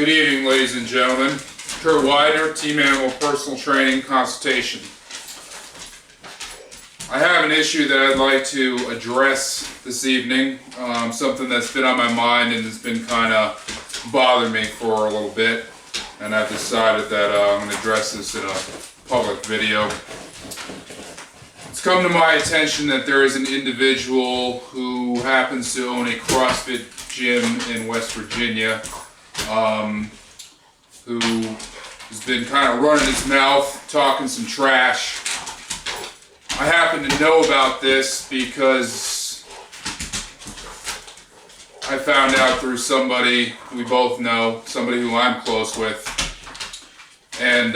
Good evening, ladies and gentlemen. Kurt Weidner, Team Animal Personal Training Consultation. I have an issue that I'd like to address this evening, something that's been on my mind and has been kind of bothering me for a little bit, and I've decided that I'm going to address this in a public video. It's come to my attention that there is an individual who happens to own a CrossFit gym in West Virginia, who has been kind of running his mouth, talking some trash. I happen to know about this because I found out through somebody we both know, somebody who I'm close with, and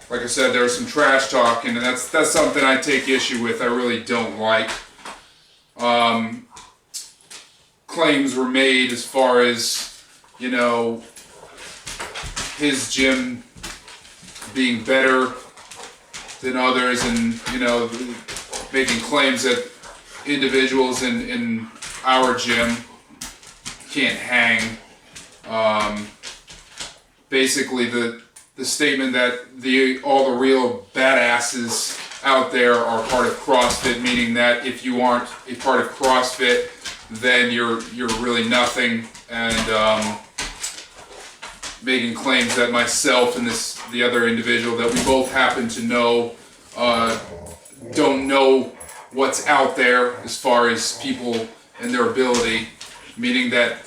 like I said, there was some trash talking, and that's something I take issue with. I really don't like. Claims were made as far as, you know, his gym being better than others, and, you know, making claims that individuals in our gym can't hang. Basically the statement that all the real badasses out there are part of CrossFit, meaning that if you aren't a part of CrossFit, then you're really nothing, and making claims that myself and the other individual that we both happen to know don't know what's out there as far as people and their ability, meaning that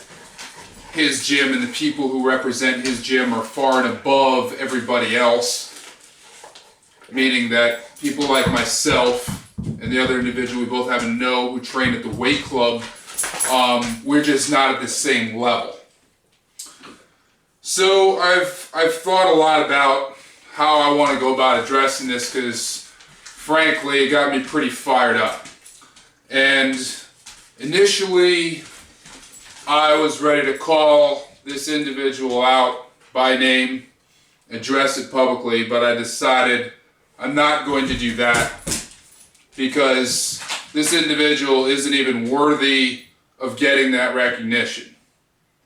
his gym and the people who represent his gym are far and above everybody else, meaning that people like myself and the other individual we both happen to know who train at the weight club, we're just not at the same level. So I've thought a lot about how I want to go about addressing this, because frankly it got me pretty fired up. And initially I was ready to call this individual out by name, address it publicly, but I decided I'm not going to do that, because this individual isn't even worthy of getting that recognition.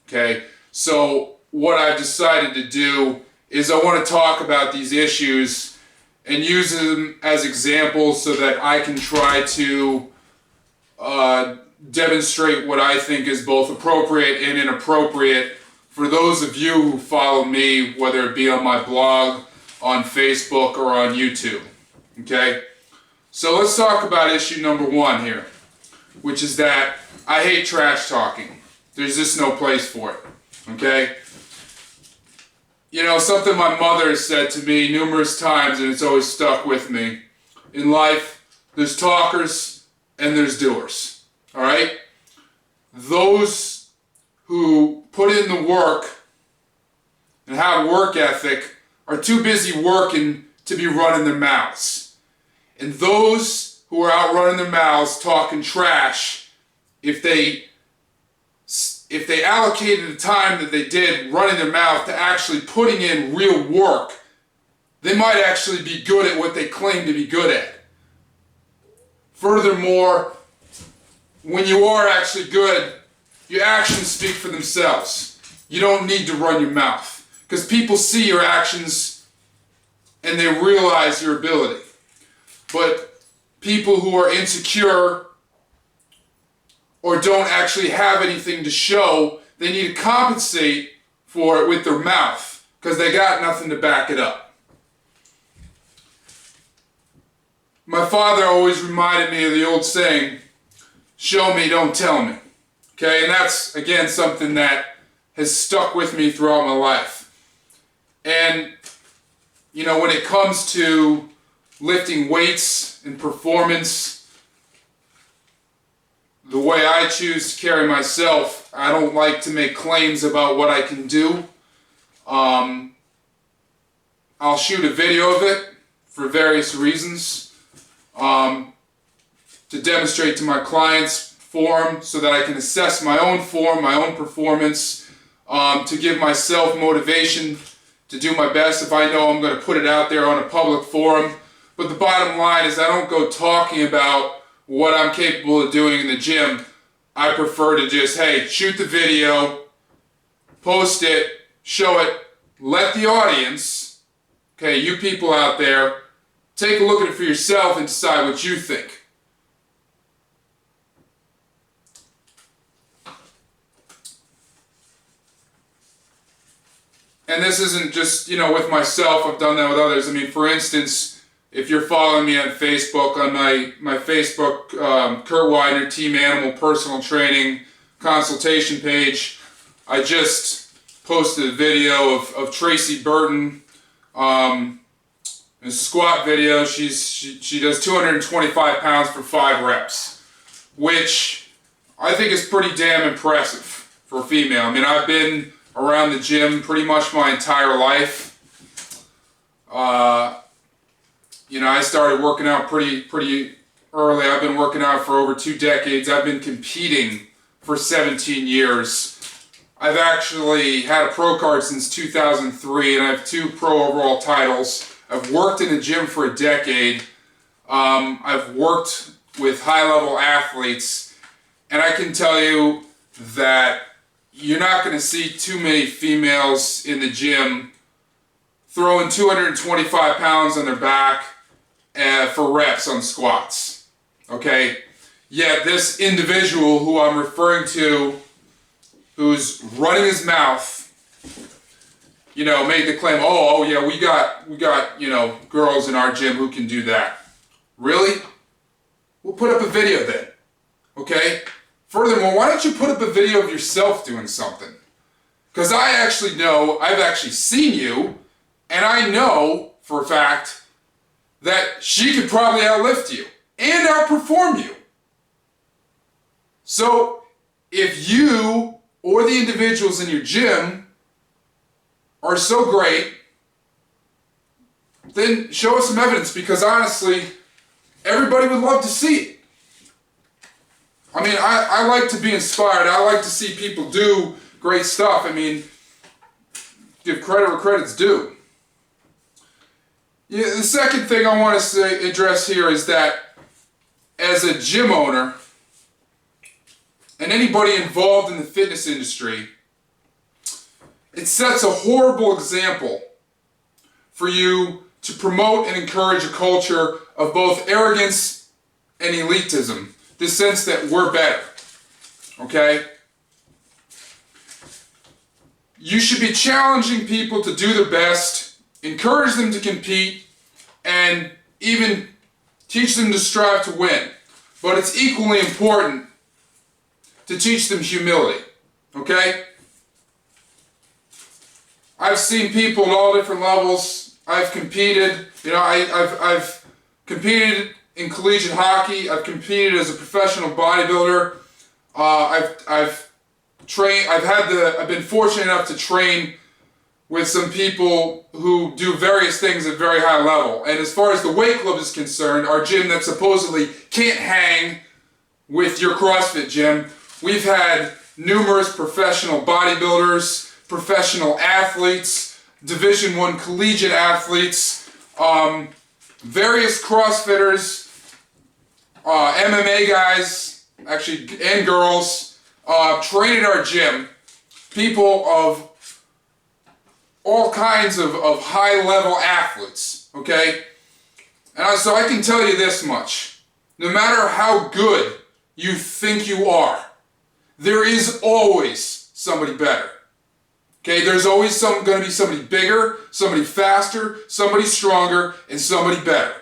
Okay? So what I've decided to do is I want to talk about these issues and use them as examples so that I can try to demonstrate what I think is both appropriate and inappropriate for those of you who follow me, whether it be on my blog, on Facebook, or on YouTube. Okay? So let's talk about issue number one here, which is that I hate trash talking. There's just no place for it. Okay? You know, something my mother has said to me numerous times, and it's always stuck with me. In life, there's talkers and there's doers. Alright? Those who put in the work and have work ethic are too busy working to be running their mouths. And those who are out running their mouths talking trash, if they allocated the time that they did running their mouth to actually putting in real work, they might actually be good at what they claim to be good at. Furthermore, when you are actually good, your actions speak for themselves. You don't need to run your mouth, because people see your actions and they realize your ability. But people who are insecure or don't actually have anything to show, they need to compensate for it with their mouth, because they got nothing to back it up. My father always reminded me of the old saying, show me, don't tell me. Okay, and that's, again, something that has stuck with me throughout my life. And, you know, when it comes to lifting weights and performance, the way I choose to carry myself, I don't like to make claims about what I can do. I'll shoot a video of it for various reasons, to demonstrate to my clients form so that I can assess my own form, my own performance, to give myself motivation to do my best if I know I'm going to put it out there on a public forum. But the bottom line is I don't go talking about what I'm capable of doing in the gym. I prefer to just, hey, shoot the video, post it, show it, let the audience, okay, you people out there, take a look at it for yourself and decide what you think. And this isn't just, with myself, I've done that with others. I mean, for instance, if you're following me on Facebook, on my Facebook, Kurt Weidner, Team Animal Personal Training Consultation page, I just posted a video of Tracy Burton, a squat video. She does 225 pounds for 5 reps, which I think is pretty damn impressive for a female. I mean, I've been around the gym pretty much my entire life. I started working out pretty early. I've been working out for over 2 decades. I've been competing for 17 years. I've actually had a pro card since 2003, and I have 2 pro overall titles. I've worked in the gym for a decade. I've worked with high-level athletes, and I can tell you that you're not going to see too many females in the gym throwing 225 pounds on their back for reps on squats. Okay? Yet this individual who I'm referring to, who's running his mouth, made the claim, oh yeah, we got, girls in our gym who can do that. Really? We'll put up a video then. Okay? Furthermore, why don't you put up a video of yourself doing something? Because I actually know, I've actually seen you, and I know for a fact that she could probably outlift you and outperform you. So if you or the individuals in your gym are so great, then show us some evidence, because honestly, everybody would love to see it. I mean, I like to be inspired. I like to see people do great stuff. I mean, give credit where credit's due. Yeah, the second thing I want to address here is that as a gym owner and anybody involved in the fitness industry, it sets a horrible example for you to promote and encourage a culture of both arrogance and elitism. The sense that we're better, okay? You should be challenging people to do their best, encourage them to compete, and even teach them to strive to win. But it's equally important to teach them humility, okay? I've seen people at all different levels. I've competed, I've competed in collegiate hockey. I've competed as a professional bodybuilder. I've been fortunate enough to train with some people who do various things at very high level. And as far as the weight club is concerned, our gym that supposedly can't hang with your CrossFit gym, we've had numerous professional bodybuilders, professional athletes, Division I collegiate athletes, various CrossFitters, MMA guys, actually, and girls, train at our gym. People of all kinds of high-level athletes, okay? And so I can tell you this much. No matter how good you think you are, there is always somebody better. Okay, there's always going to be somebody bigger, somebody faster, somebody stronger, and somebody better.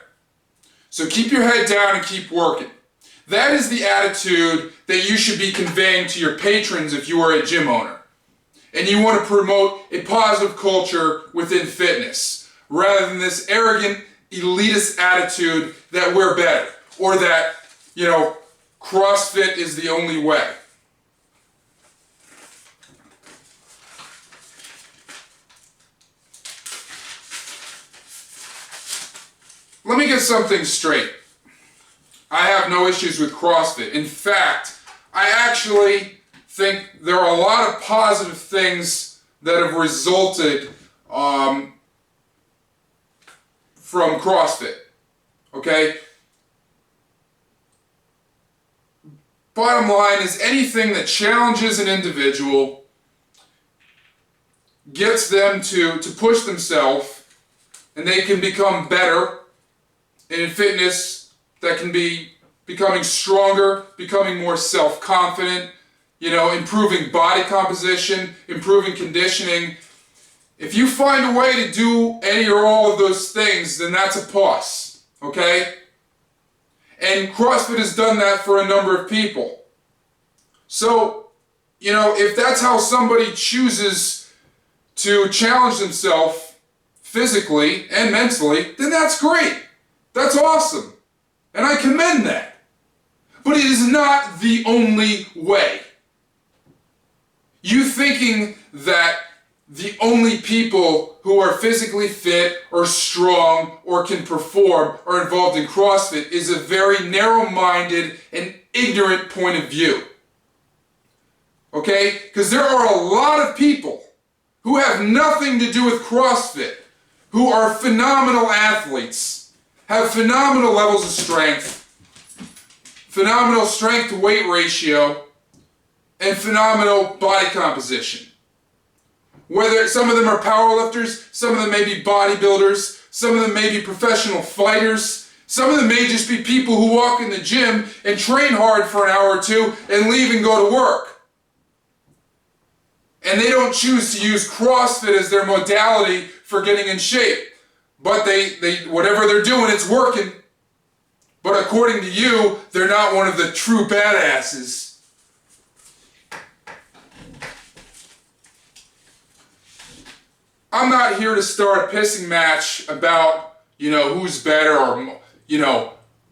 So keep your head down and keep working. That is the attitude that you should be conveying to your patrons if you are a gym owner. And you want to promote a positive culture within fitness, rather than this arrogant, elitist attitude that we're better, or that, CrossFit is the only way. Let me get something straight. I have no issues with CrossFit. In fact, I actually think there are a lot of positive things that have resulted from CrossFit. Okay? Bottom line is anything that challenges an individual gets them to push themselves, and they can become better. And in fitness, that can be becoming stronger, becoming more self-confident, improving body composition, improving conditioning. If you find a way to do any or all of those things, then that's a plus, okay? And CrossFit has done that for a number of people. So, if that's how somebody chooses to challenge themselves physically and mentally, then that's great. That's awesome. And I commend that. But it is not the only way. You thinking that the only people who are physically fit or strong or can perform are involved in CrossFit is a very narrow-minded and ignorant point of view. Okay? Because there are a lot of people who have nothing to do with CrossFit, who are phenomenal athletes, have phenomenal levels of strength, phenomenal strength-to-weight ratio, and phenomenal body composition. Whether some of them are powerlifters, some of them may be bodybuilders, some of them may be professional fighters, some of them may just be people who walk in the gym and train hard for an hour or two and leave and go to work. And they don't choose to use CrossFit as their modality for getting in shape. But they whatever they're doing, it's working. But according to you, they're not one of the true badasses. I'm not here to start a pissing match about, who's better or,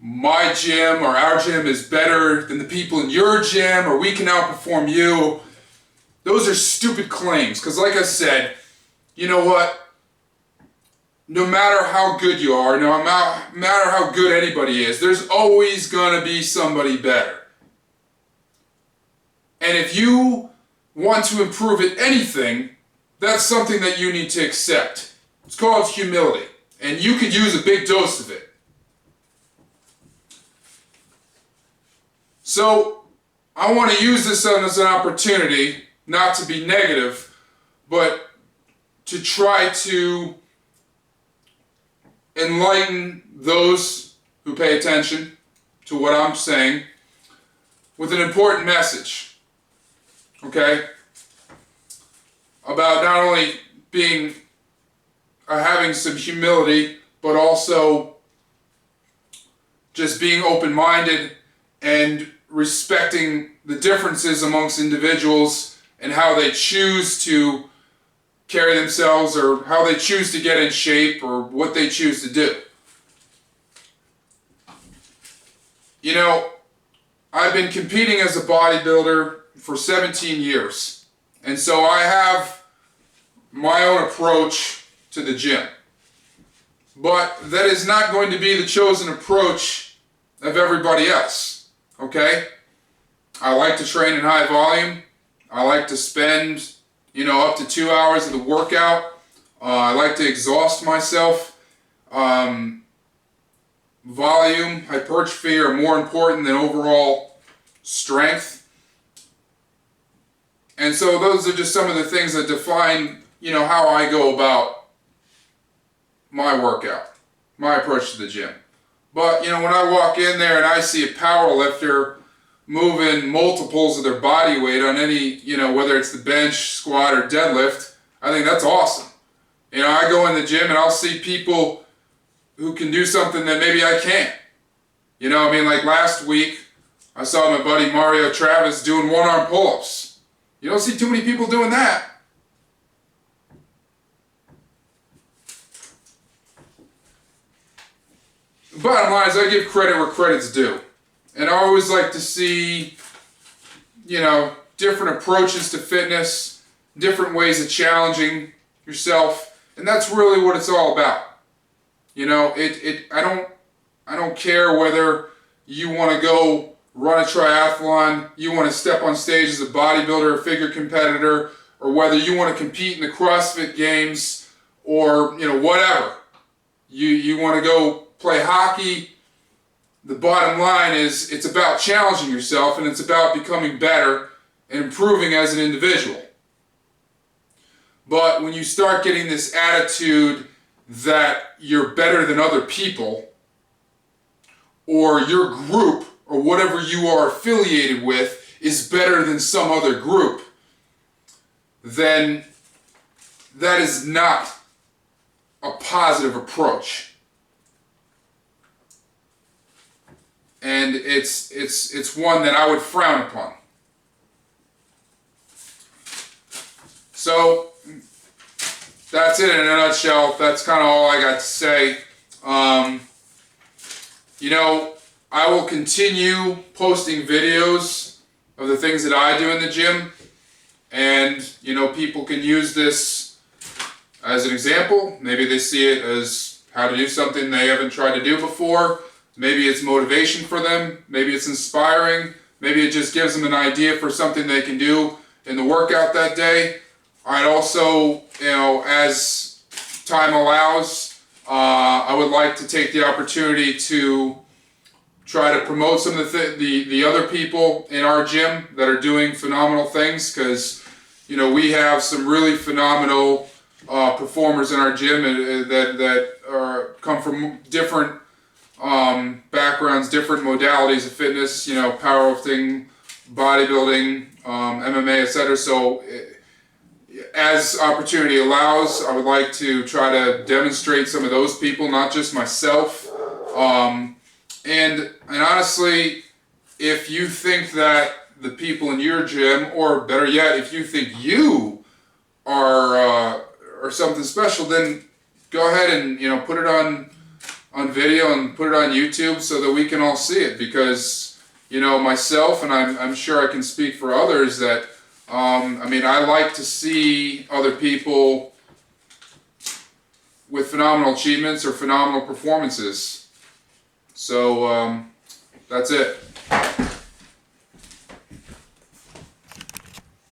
my gym or our gym is better than the people in your gym or we can outperform you. Those are stupid claims because like I said, you know what? No matter how good you are, no matter how good anybody is, there's always going to be somebody better. And if you want to improve at anything, that's something that you need to accept. It's called humility. And you could use a big dose of it. So, I want to use this as an opportunity, not to be negative, but to try to enlighten those who pay attention to what I'm saying with an important message. Okay? About not only having some humility, but also just being open-minded and respecting the differences amongst individuals and how they choose to carry themselves or how they choose to get in shape or what they choose to do. I've been competing as a bodybuilder for 17 years. And so I have my own approach to the gym. But that is not going to be the chosen approach of everybody else. Okay? I like to train in high volume. I like to spend, up to 2 hours of the workout. I like to exhaust myself. Volume, hypertrophy are more important than overall strength. And so those are just some of the things that define, how I go about my workout, my approach to the gym. But, when I walk in there and I see a power lifter moving multiples of their body weight on any, whether it's the bench, squat, or deadlift, I think that's awesome. I go in the gym and I'll see people who can do something that maybe I can't. Like last week, I saw my buddy Mario Travis doing one-arm pull-ups. You don't see too many people doing that. The bottom line is I give credit where credit's due. And I always like to see, different approaches to fitness, different ways of challenging yourself. And that's really what it's all about. I don't care whether you want to go run a triathlon, you want to step on stage as a bodybuilder or figure competitor, or whether you want to compete in the CrossFit Games, or whatever. You want to go play hockey. The bottom line is it's about challenging yourself and it's about becoming better and improving as an individual. But when you start getting this attitude that you're better than other people, or your group, or whatever you are affiliated with, is better than some other group, then that is not a positive approach. And it's one that I would frown upon. So that's it in a nutshell. That's kind of all I got to say. You know, I will continue posting videos of the things that I do in the gym. And, you know, people can use this as an example. Maybe they see it as how to do something they haven't tried to do before. Maybe it's motivation for them. Maybe it's inspiring. Maybe it just gives them an idea for something they can do in the workout that day. I'd also, you know, as time allows, I would like to take the opportunity to try to promote some of the other people in our gym that are doing phenomenal things, because, you know, we have some really phenomenal performers in our gym that come from different backgrounds, different modalities of fitness, you know, powerlifting, bodybuilding, MMA, etc. So as opportunity allows, I would like to try to demonstrate some of those people, not just myself. And honestly, if you think that the people in your gym, or better yet, if you think you are something special, then go ahead and, you know, put it on video and put it on YouTube so that we can all see it. Because, you know, myself, and I'm sure I can speak for others, that I mean, I like to see other people with phenomenal achievements or phenomenal performances. So that's it.